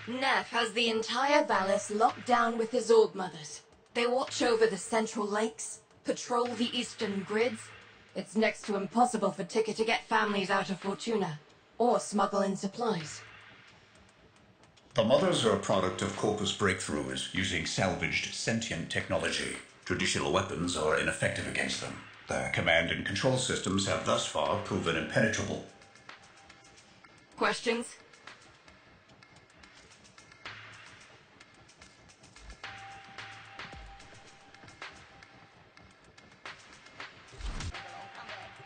Neff has the entire Vallis locked down with his Orb Mothers. They watch over the central lakes, patrol the eastern grids. It's next to impossible for Ticker to get families out of Fortuna, or smuggle in supplies. The Mothers are a product of Corpus breakthroughs using salvaged sentient technology. Traditional weapons are ineffective against them. Their command and control systems have thus far proven impenetrable. Questions?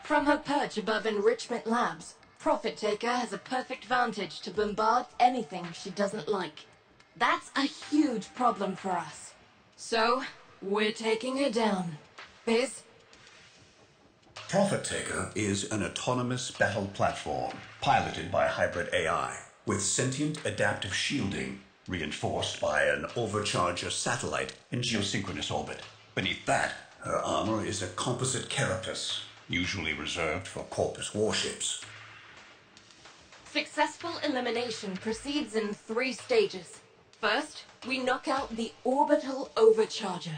From her perch above Enrichment Labs, Profit Taker has a perfect vantage to bombard anything she doesn't like. That's a huge problem for us. So, we're taking her down. Biz? Profit Taker is an autonomous battle platform piloted by hybrid AI with sentient adaptive shielding reinforced by an overcharger satellite in geosynchronous orbit. Beneath that, her armor is a composite carapace, usually reserved for Corpus warships. Successful elimination proceeds in 3 stages. First, we knock out the orbital overcharger.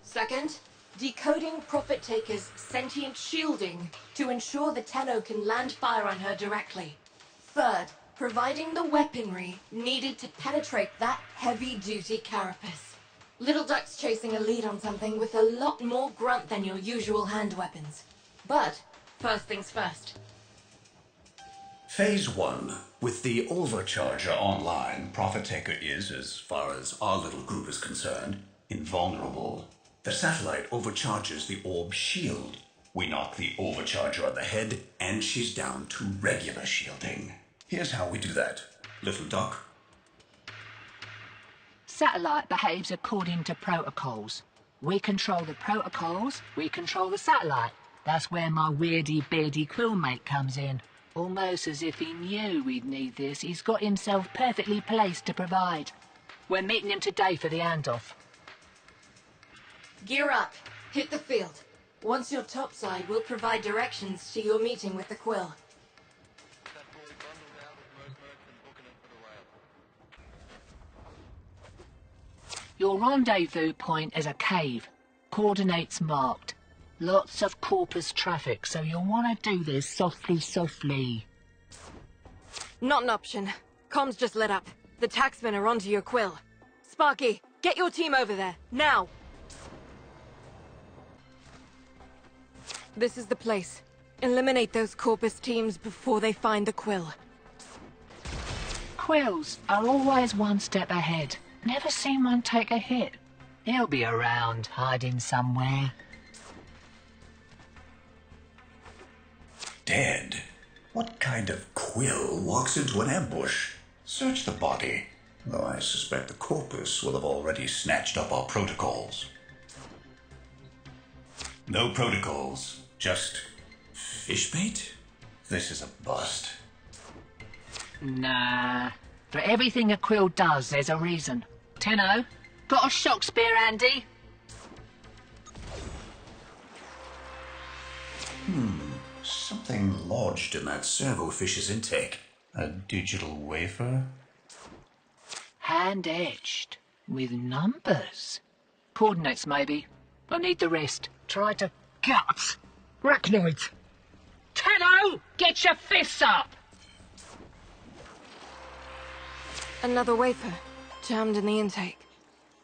Second, decoding Profit Taker's sentient shielding to ensure the Tenno can land fire on her directly. Third, providing the weaponry needed to penetrate that heavy-duty carapace. Little Duck's chasing a lead on something with a lot more grunt than your usual hand weapons. But, first things first. Phase 1. With the overcharger online, Profit Taker is, as far as our little group is concerned, invulnerable. The satellite overcharges the orb shield. We knock the overcharger on the head, and she's down to regular shielding. Here's how we do that. Little Duck? Satellite behaves according to protocols. We control the protocols, we control the satellite. That's where my weirdy-beardy quillmate comes in. Almost as if he knew we'd need this, he's got himself perfectly placed to provide. We're meeting him today for the handoff. Gear up. Hit the field. Once you're topside, we'll provide directions to your meeting with the Quill. Your rendezvous point is a cave. Coordinates marked. Lots of Corpus traffic, so you'll want to do this softly. Not an option. Comms just lit up. The taxmen are onto your Quill. Sparky, get your team over there, now! This is the place. Eliminate those Corpus teams before they find the Quill. Quills are always one step ahead. Never seen one take a hit. He'll be around, hiding somewhere. Dead? What kind of quill walks into an ambush? Search the body, though I suspect the Corpus will have already snatched up our protocols. No protocols, just fish bait? This is a bust. Nah. For everything a quill does, there's a reason. Tenno, got a shock spear, Andy? Something lodged in that servofish's intake. A digital wafer? Hand-etched. With numbers. Coordinates, maybe. I need the rest. Try to gut. Arachnoids. Tenno, get your fists up! Another wafer. Jammed in the intake.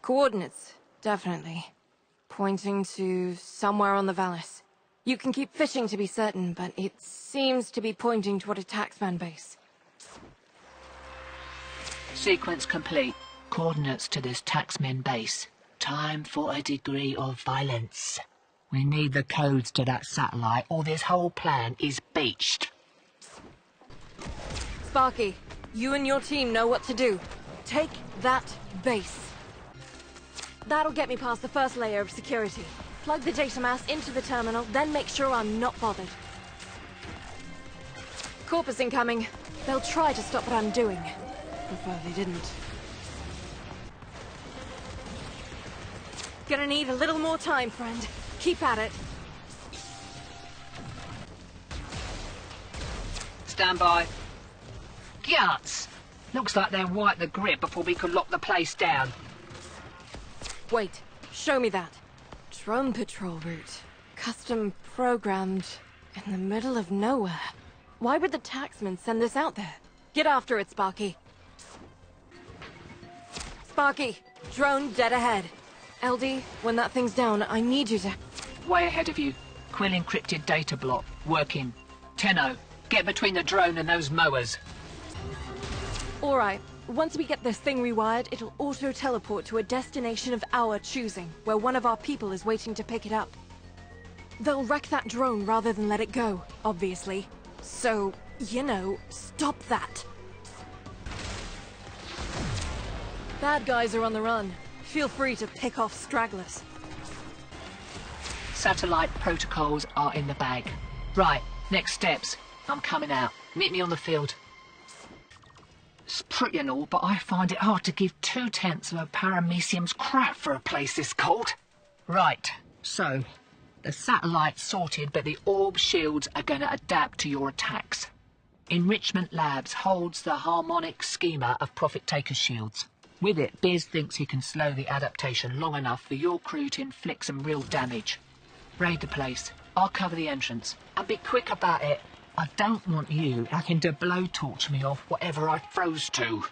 Coordinates, definitely. Pointing to somewhere on the Vallis. You can keep fishing to be certain, but it seems to be pointing toward a taxman base. Sequence complete. Coordinates to this taxman base. Time for a degree of violence. We need the codes to that satellite, or this whole plan is beached. Sparky, you and your team know what to do. Take that base. That'll get me past the first layer of security. Plug the data mass into the terminal, then make sure I'm not bothered. Corpus incoming. They'll try to stop what I'm doing. Prefer they didn't. Gonna need a little more time, friend. Keep at it. Stand by. Guts! Looks like they'll wipe the grip before we can lock the place down. Wait, show me that. Drone patrol route. Custom programmed in the middle of nowhere. Why would the taxman send this out there? Get after it, Sparky. Sparky, drone dead ahead. LD, when that thing's down, I need you to... Way ahead of you. Quill encrypted data block. Working. Tenno, get between the drone and those mowers. Alright, once we get this thing rewired, it'll auto-teleport to a destination of our choosing, where one of our people is waiting to pick it up. They'll wreck that drone rather than let it go, obviously. So, you know, stop that. Bad guys are on the run. Feel free to pick off stragglers. Satellite protocols are in the bag. Right, next steps. I'm coming out. Meet me on the field. It's pretty and all, but I find it hard to give 2/10 of a paramecium's crap for a place this cold. Right, so, the satellite's sorted, but the orb shields are going to adapt to your attacks. Enrichment Labs holds the harmonic schema of Profit Taker shields. With it, Biz thinks he can slow the adaptation long enough for your crew to inflict some real damage. Raid the place. I'll cover the entrance. And be quick about it. I don't want you having to blowtorch me off whatever I froze to.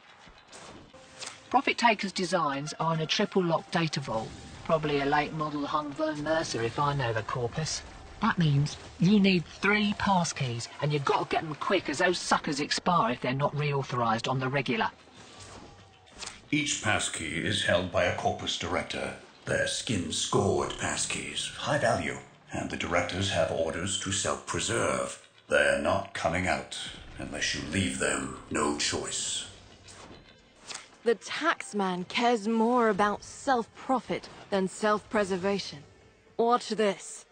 Profit Taker's designs are in a triple-lock data vault. Probably a late model hung Vern Mercer if I know the corpus. That means you need 3 passkeys, and you've got to get them quick as those suckers expire if they're not reauthorized on the regular. Each passkey is held by a corpus director. They're skin-scored passkeys, high value, and the directors have orders to self-preserve. They're not coming out unless you leave them no choice. The taxman cares more about self-profit than self-preservation. Watch this.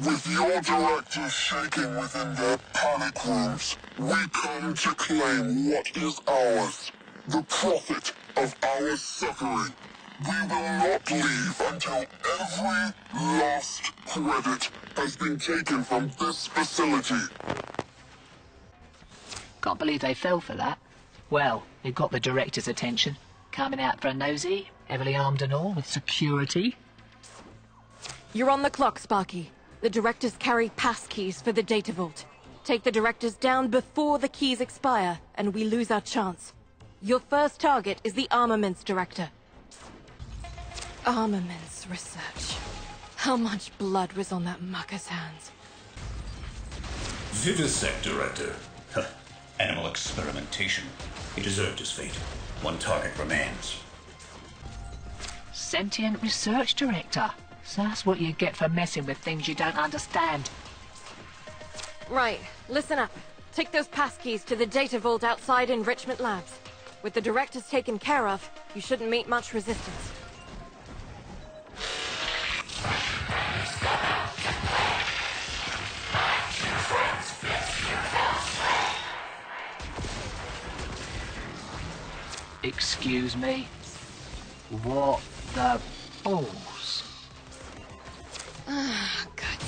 With your directors shaking within their panic rooms, we come to claim what is ours. The profit of our suffering. We will not leave until every last credit has been taken from this facility. Can't believe they fell for that. Well, they've got the director's attention. Coming out for a nosy, heavily armed and all, with security. You're on the clock, Sparky. The directors carry passkeys for the data vault. Take the directors down before the keys expire, and we lose our chance. Your first target is the armaments director. Armaments research. How much blood was on that mucker's hands? Vivisect director. Huh. Animal experimentation. He deserved his fate. One target remains. Sentient research director. So that's what you get for messing with things you don't understand. Right, listen up. Take those passkeys to the data vault outside Enrichment Labs. With the directors taken care of, you shouldn't meet much resistance. Excuse me? What the balls? Ah, guts.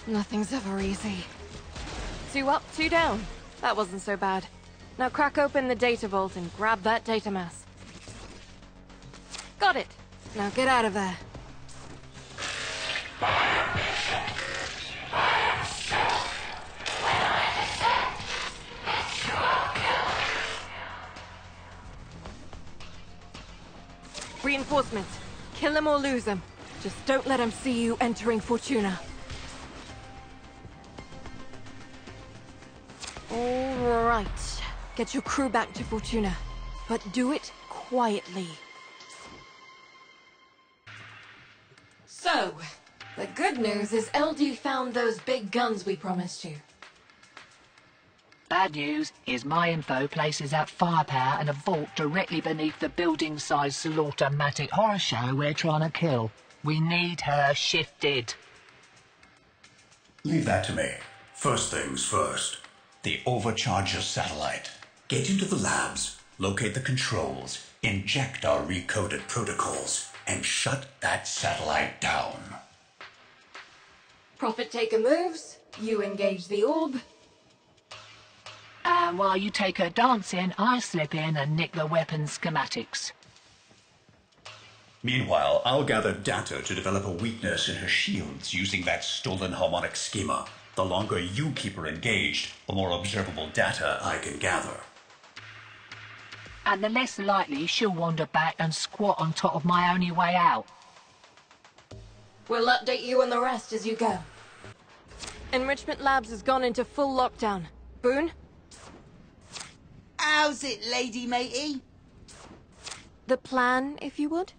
Nothing's ever easy. 2 up, 2 down. That wasn't so bad. Now crack open the data vault and grab that data mass. Got it. Now get out of there. Reinforcements. Kill them or lose them. Just don't let them see you entering Fortuna. All right. Get your crew back to Fortuna, but do it quietly. So, the good news is LD found those big guns we promised you. Bad news is my info places that firepower in a vault directly beneath the building-sized slaughter-matic horror show we're trying to kill. We need her shifted. Leave that to me. First things first. The Overcharger satellite. Get into the labs, locate the controls, inject our recoded protocols, and shut that satellite down. Profit Taker moves, you engage the orb. And while you take her dancing, I slip in and nick the weapons schematics. Meanwhile, I'll gather data to develop a weakness in her shields using that stolen harmonic schema. The longer you keep her engaged, the more observable data I can gather. And the less likely she'll wander back and squat on top of my only way out. We'll update you on the rest as you go. Enrichment Labs has gone into full lockdown. Boone? How's it, lady matey? The plan, if you would?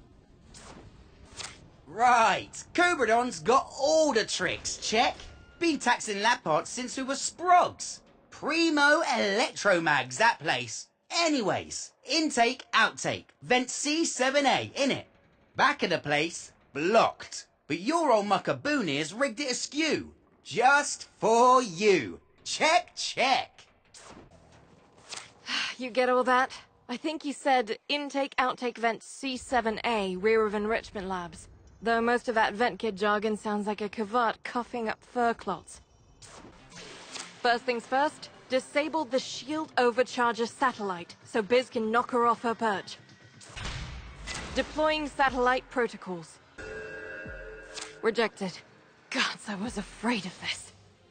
Right, Cobradon's got all the tricks, check. Been taxing lab parts since we were sprogs. Primo electromags, that place. Anyways, intake, outtake, vent C7A, innit? Back of the place, blocked. But your old mucker Boonier's rigged it askew. Just for you. Check, check. You get all that? I think you said intake, outtake, vent C7A, rear of Enrichment Labs. Though most of that vent kid jargon sounds like a cavart coughing up fur clots. First things first, disable the shield overcharger satellite so Biz can knock her off her perch. Deploying satellite protocols. Rejected. Gods, I was afraid of this.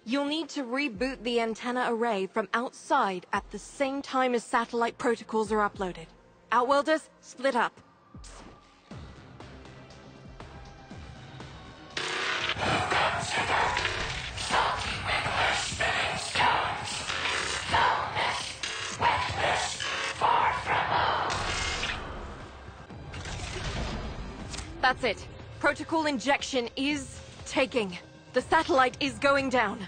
You'll need to reboot the antenna array from outside at the same time as satellite protocols are uploaded. Outworlders, split up. That's it. Protocol injection is taking. The satellite is going down.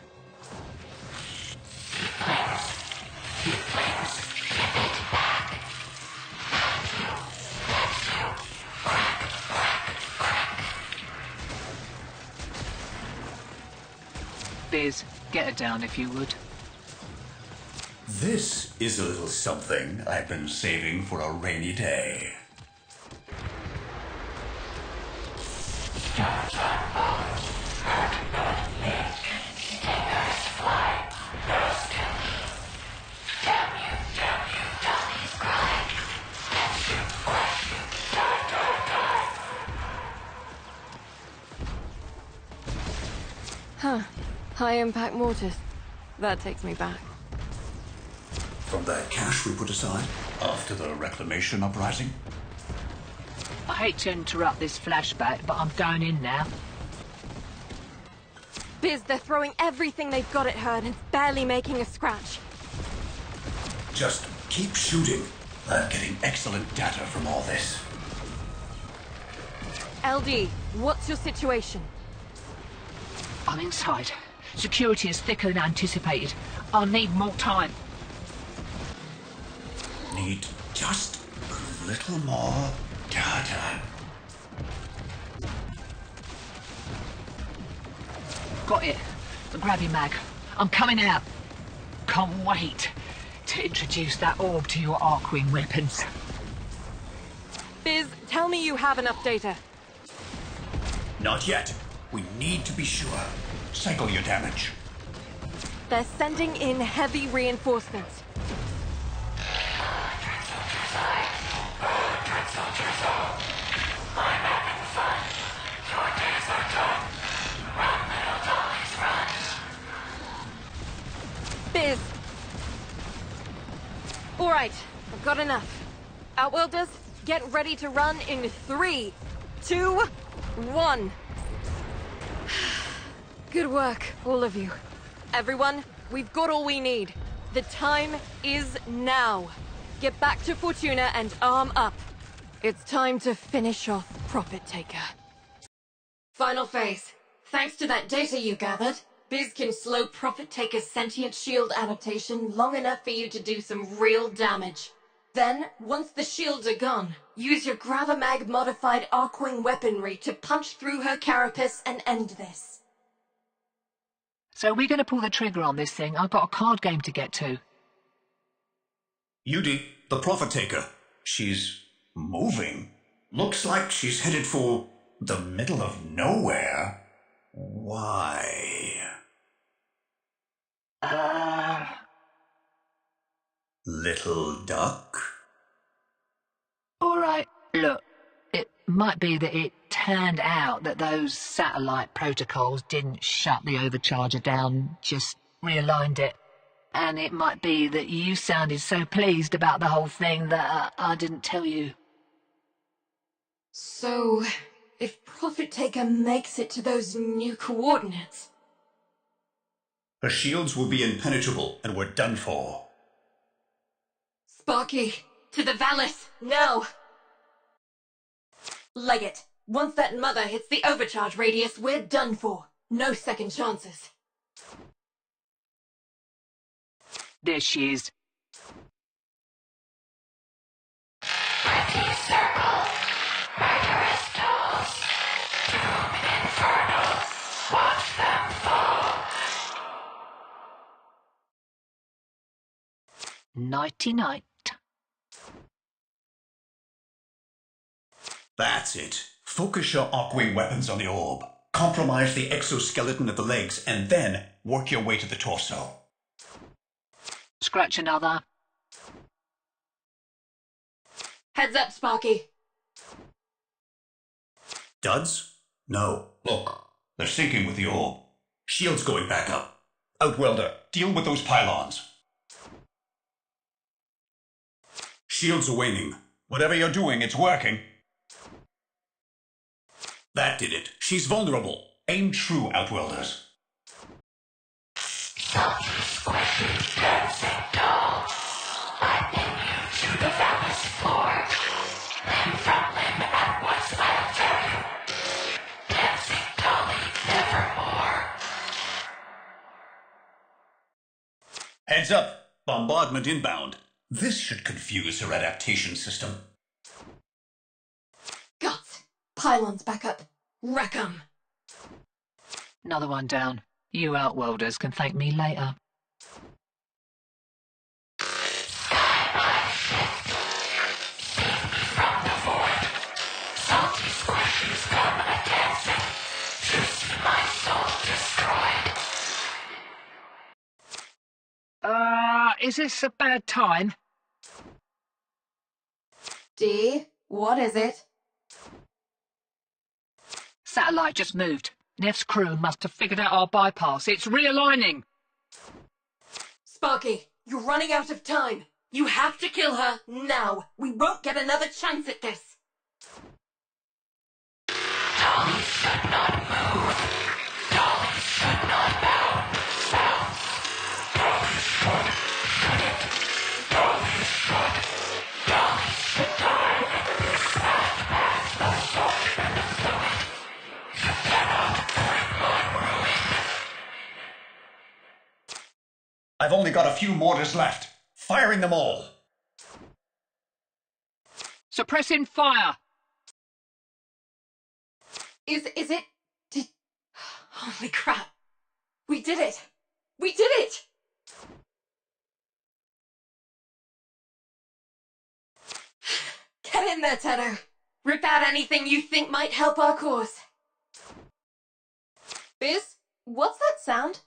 Biz, get her down if you would. This is a little something I've been saving for a rainy day. Huh. High-impact mortars. That takes me back. From that cash we put aside after the reclamation uprising? I hate to interrupt this flashback, but I'm going in now. Biz, they're throwing everything they've got at her and it's barely making a scratch. Just keep shooting. I'm getting excellent data from all this. LD, what's your situation? I'm inside. Security is thicker than anticipated. I'll need more time. Need just a little more data. Got it. The grabby mag. I'm coming out. Can't wait to introduce that orb to your Arcwing weapons. Biz, tell me you have enough data. Not yet. We need to be sure. Cycle your damage. They're sending in heavy reinforcements. Biz! Alright, I've got enough. Outworlders, get ready to run in 3, 2, 1. Good work, all of you. Everyone, we've got all we need. The time is now. Get back to Fortuna and arm up. It's time to finish off Profit Taker. Final phase. Thanks to that data you gathered, Biz can slow Profit Taker's sentient shield adaptation long enough for you to do some real damage. Then, once the shields are gone, use your Gravamag-modified Arcwing weaponry to punch through her carapace and end this. So we're going to pull the trigger on this thing. I've got a card game to get to. Yudi, the Profit Taker. She's moving. Looks like she's headed for the middle of nowhere. Why? little duck. All right, look, it might be that it turned out that those satellite protocols didn't shut the overcharger down, just realigned it. And it might be that you sounded so pleased about the whole thing that I didn't tell you. So, if Profit Taker makes it to those new coordinates... Her shields will be impenetrable, and we're done for. Sparky, to the Vallis, now! Leggett, once that mother hits the overcharge radius, we're done for. No second chances. There she is. Ready, circle. Murderous tools. Doom infernos. Watch them fall. Nighty-night. That's it. Focus your Arcwing weapons on the orb. Compromise the exoskeleton of the legs, and then work your way to the torso. Scratch another. Heads up, Sparky. Duds? No. Look, they're syncing with the orb. Shields going back up. Outwelder, deal with those pylons. Shields are waning. Whatever you're doing, it's working. That did it. She's vulnerable. Aim true, Outwelders. Salty, squishy, dancing doll. I pin you to the Vallis floor. Limb from limb at what's left of you. Dancing dolly, nevermore. Heads up. Bombardment inbound. This should confuse her adaptation system. Guts. Pylons back up. Wreck 'em. Another one down. You Outworlders can thank me later. Skyline shift. Speak from the void. Salty squishies come a-dancing to see my soul destroyed. Is this a bad time? D, what is it? Satellite just moved. Neff's crew must have figured out our bypass. It's realigning. Sparky, you're running out of time. You have to kill her now. We won't get another chance at this. Dolly should not move. Dolly should not bow. Dolly should. Shouldn't. Dolly should. Dolly should die in this fast past the soul and the fluid. You cannot bring on ruin. I've only got a few mortars left. Firing them all. Suppressing fire. Is it... Holy crap. We did it. We did it! Get in there, Tedo. Rip out anything you think might help our cause. Biz, what's that sound?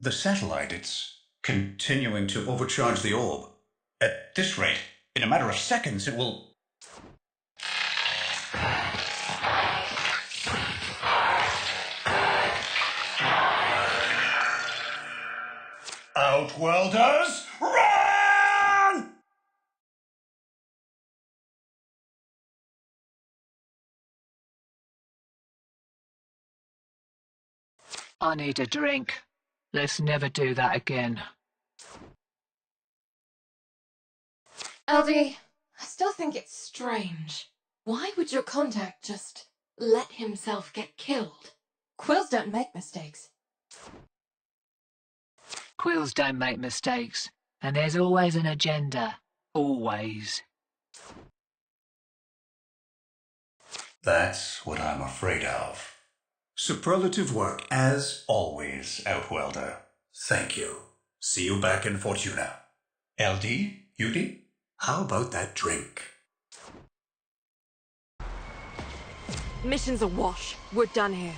The satellite, it's continuing to overcharge the orb. At this rate, in a matter of seconds, it will... Outwelders, run! I need a drink. Let's never do that again. LD, I still think it's strange. Why would your contact just let himself get killed? Quills don't make mistakes. Quills don't make mistakes, and there's always an agenda. Always. That's what I'm afraid of. Superlative work, as always, Outwelder. Thank you. See you back in Fortuna. LD, Udi, how about that drink? Mission's a wash. We're done here.